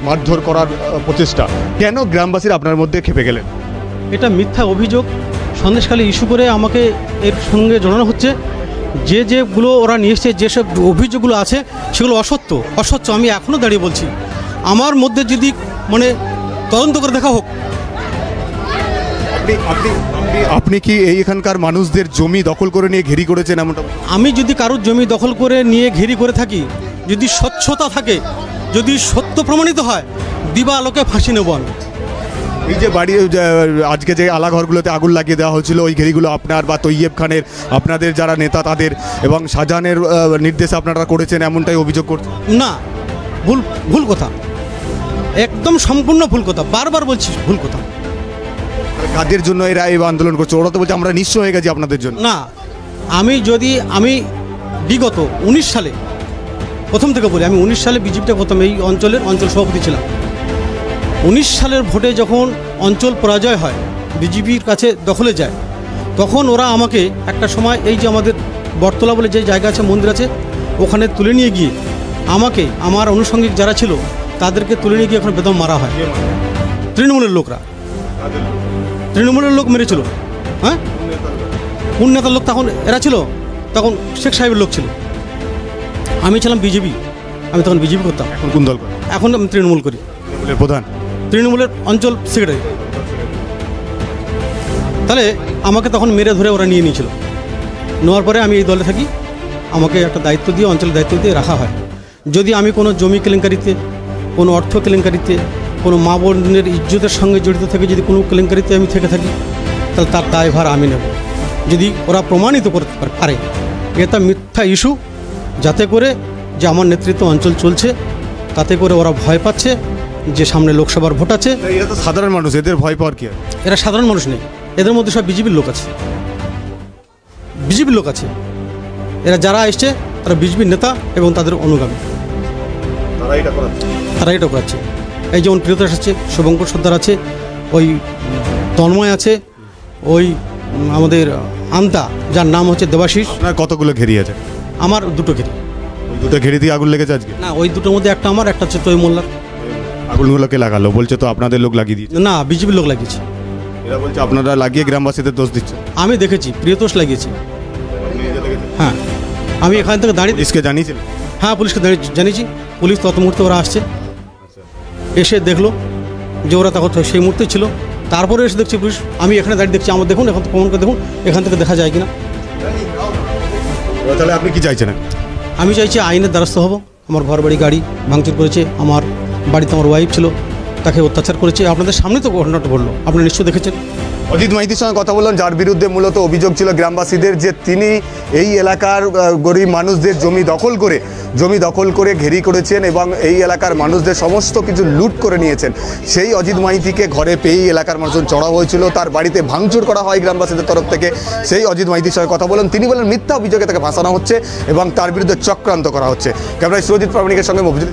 মারধর করার প্রচেষ্টা, কেন গ্রামবাসীরা আপনার মধ্যে খেপে গেলেন? এটা মিথ্যা অভিযোগ সন্দেশখালী ইস্যু করে আমাকে এর সঙ্গে জড়ানো হচ্ছে। যেগুলো ওরা নিয়ে এসছে, যেসব অভিযোগগুলো আছে সেগুলো অসত্য। আমি এখনও দাঁড়িয়ে বলছি, আমার মধ্যে যদি মানে তদন্ত করে দেখা হোক। আপনি কি এখানকার মানুষদের জমি দখল করে নিয়ে ঘেরি করেছেন এমনটা? আমি যদি কারোর জমি দখল করে নিয়ে ঘেরি করে থাকি, যদি স্বচ্ছতা থাকে, যদি সত্য প্রমাণিত হয়, দিবা আলোকে ফাঁসি নেব আমি। এই যে বাড়ি আজকে যে আলাঘরগুলোতে আগুন লাগিয়ে দেওয়া হয়েছিল, ওই ঘেরিগুলো আপনার বা তৈয়ব খানের, আপনাদের যারা নেতা তাদের, এবং শাহজাহানের নির্দেশে আপনারা করেছেন এমনটাই অভিযোগ করছেন? না, ভুল কথা, একদম সম্পূর্ণ ভুল কথা, বারবার বলছি ভুল কথা। কাদের জন্য এরা এই আন্দোলন করছে? ওরা তো বলছে আমরা নিঃস্ব হয়ে গেছি আপনাদের জন্য। না, আমি বিগত 19 সালে, প্রথম থেকে বলি, আমি 19 সালে বিজেপিটা প্রথম এই অঞ্চল সভাপতি ছিলাম। 19 সালের ভোটে যখন অঞ্চল পরাজয় হয়, বিজেপির কাছে দখলে যায়, তখন ওরা আমাকে একটা সময় এই যে আমাদের বটতলা বলে যে জায়গা আছে, মন্দির আছে, ওখানে তুলে নিয়ে গিয়ে আমাকে, আমার আনুষঙ্গিক যারা ছিল তাদেরকে তুলে নিয়ে গিয়ে ওখানে বেদম মারা হয়। তৃণমূলের লোক মেরেছিল। হ্যাঁ, কোন নেতার লোক তখন এরা ছিল? তখন শেখ সাহেবের লোক ছিল। আমি ছিলাম বিজেপি, আমি তখন বিজেপি করতাম। এখন কোন দল? এখন আমি তৃণমূল করি। তৃণমূলের প্রধান, তৃণমূলের অঞ্চল সেক্রেটারি। তাহলে আমাকে তখন মেরে ধরে ওরা নিয়ে নিয়েছিল। নেওয়ার পরে আমি এই দলে থাকি, আমাকে একটা দায়িত্ব দিয়ে, অঞ্চলের দায়িত্ব দিয়ে রাখা হয়। যদি আমি কোনো জমি কেলেঙ্কারিতে, কোনো অর্থ কেলেঙ্কারিতে, কোনো মা বোনের ইজ্জতের সঙ্গে জড়িত থেকে যদি কোনো কেলেঙ্কারিতে আমি থেকে থাকি, তাহলে তার দায়ভার আমি নেব, যদি ওরা প্রমাণিত করতে পারে। এটা মিথ্যা ইস্যু, যাতে করে যে আমার নেতৃত্ব অঞ্চল চলছে, তাতে করে ওরা ভয় পাচ্ছে যে সামনে লোকসভার ভোট আছে। এরা তো সাধারণ মানুষ, এদের ভয় পাওয়ার কি? এরা সাধারণ মানুষ নেই, এদের মধ্যে সব বিজেপির লোক আছে। এরা যারা এসছে তারা বিজেপির নেতা এবং তাদের অনুগামী, তারা এটা করাচ্ছে। এই যেমন প্রিয়তোষ আছে, শুভঙ্কর সর্দার আছে, ওই তন্ময় আছে, ওই আমাদের আমতা যার নাম হচ্ছে দেবাশিস। আপনার কতগুলো ঘেরি আছে? আমার দুটো ঘেরি। ওই দুটো ঘেরি দিয়ে আগুন লেগেছে আজকে? না, ওই দুটোর মধ্যে একটা আমার, একটা হচ্ছে তৈ মোল্লার। আগুনগুলোকে লাগালো বলছে তো আপনাদের লোক লাগিয়ে দিয়েছে? না, বিজেপির লোক লাগিয়েছে। এরা বলছে আপনারা লাগিয়ে গ্রামবাসীদের দোষ দিচ্ছে। আমি দেখেছি, প্রিয়তোষ লাগিয়েছে। হ্যাঁ, আমি এখান থেকে দাঁড়িয়ে পুলিশকে জানিয়েছিলেন? হ্যাঁ, পুলিশকে জানিয়েছি। পুলিশ তত মুহূর্তে ওরা আসছে, এসে দেখলো যে ওরা তখন সেই মুহূর্তে ছিল। তারপরে এসে দেখছি পুলিশ, আমি এখানে দাঁড়িয়ে দেখছি, আমার দেখুন এখন প্রমাণ করে দেখুন এখান থেকে দেখা যায় কিনা। তাহলে আপনি কি চাইছেন? আমি চাইছি আইনের দ্বারস্থ হব। আমার ঘর বাড়ি গাড়ি ভাঙচুর করেছে, আমার বাড়িতে আমার ওয়াইফ ছিল, তাকে অত্যাচার করেছে। আপনাদের সামনে তো ঘটনাটা ঘটলো, আপনারা নিশ্চয়ই দেখেছেন। অজিত মাইতির সঙ্গে কথা বললাম, যার বিরুদ্ধে মূলত অভিযোগ ছিল গ্রামবাসীদের যে তিনি এই এলাকার গরিব মানুষদের জমি দখল করে ঘেরি করেছেন এবং এই এলাকার মানুষদের সমস্ত কিছু লুট করে নিয়েছেন। সেই অজিত মাইতিকে ঘরে পেয়েই এলাকার মানুষজন চড়াও হয়েছিল, তার বাড়িতে ভাঙচুর করা হয় গ্রামবাসীদের তরফ থেকে। সেই অজিত মাইতির সঙ্গে কথা বলেন, তিনি বলেন মিথ্যা অভিযোগে তাকে ফাঁসানো হচ্ছে এবং তার বিরুদ্ধে চক্রান্ত করা হচ্ছে। ক্যামেরায় সুরজিৎ প্রামাণিকের সঙ্গে মফিজুল।